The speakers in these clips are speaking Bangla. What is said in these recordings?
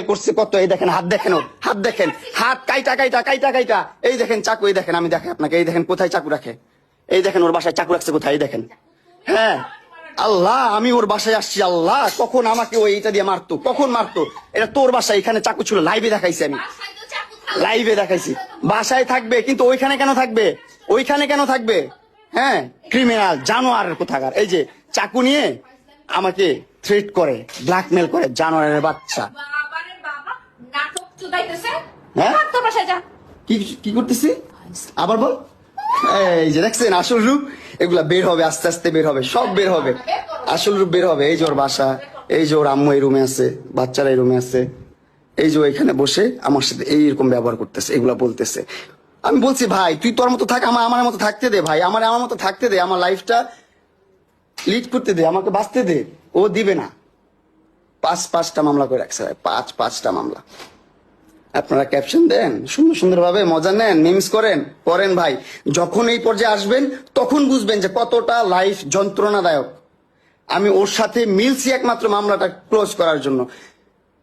করছে কত, এই দেখেন হাত দেখেন, হাত দেখেন, হাত কাইটা কাইটা কাইটা কাইটা, এই দেখেন চাকু, এই দেখেন আমি দেখে আপনাকে, এই দেখেন কোথায় চাকু রাখে, এই দেখেন ওর বাসায় চাকু রাখছে কোথায়, এই দেখেন। হ্যাঁ আল্লাহ, আমি ওর বাসায় আসছি, আল্লাহ কখন আমাকে ওই এটা দিয়ে মারতো, কখন মারতো, এটা তোর বাসায়, এখানে চাকু ছিল, লাইভে দেখাইছি আমি, লাইভে দেখাইছি। বাসায় থাকবে কিন্তু ওইখানে কেন থাকবে, ওইখানে কেন থাকবে? হ্যাঁ ক্রিমিনাল জানোয়ারের কোথাকার, এই যে চাকু নিয়ে আমাকে থ্রেট করে, ব্ল্যাকমেল করে, জানোয়ারের বাচ্চা। হ্যাঁ কি কি করতেছি আবার বল, এই যে দেখছেন আসল রূপ, এগুলা বের হবে, আস্তে আস্তে বের হবে, সব বের হবে, আসল রূপ বের হবে। এই যে ওর বাসা, এই যে ওর আম্মু এই রুমে আছে, বাচ্চারা এই রুমে আছে, এই যে এখানে বসে আমার সাথে এইরকম ব্যবহার করতেছে, এগুলা বলতেছে। আমি বলছি ভাই তুই তোর মতো থাক, আমার মতো থাকতে দে ভাই, আমার মতো থাকতে দে, আমার লাইফটা লিড করতে দে, আমাকে বাঁচতে দে। ও দিবে না, পাঁচটা মামলা করে রাখছে ভাই, পাঁচটা মামলা। আপনারা ক্যাপশন দেন সুন্দর সুন্দর ভাবে, মজা নেন, মিমস করেন ভাই। যখন এই পর্যায়ে আসবেন তখন বুঝবেন যে কতটা লাইফ যন্ত্রণাদায়ক। আমি ওর সাথে মিলছি একমাত্র মামলাটা ক্লোজ করার জন্য,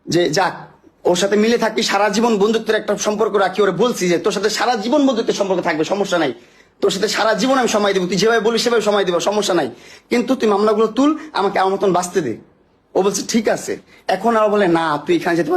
যে যাক ওর সাথে মিলে থাকি, সারা জীবন বন্ধুত্বের একটা সম্পর্ক রাখি। ওরে বলছি যে তোর সাথে সারা জীবন বন্ধুত্বের সম্পর্ক থাকবে, সমস্যা নাই, তোর সাথে সারা জীবন আমি সময় দেবো, তুই যেভাবে বলিস সেভাবে সময় দেবো, সমস্যা নাই, কিন্তু তুই মামলাগুলো তুল, আমাকে আমার মতন বাঁচতে দে। ও বলছে ঠিক আছে। এখন আর বলে না তুই এখানে যেতে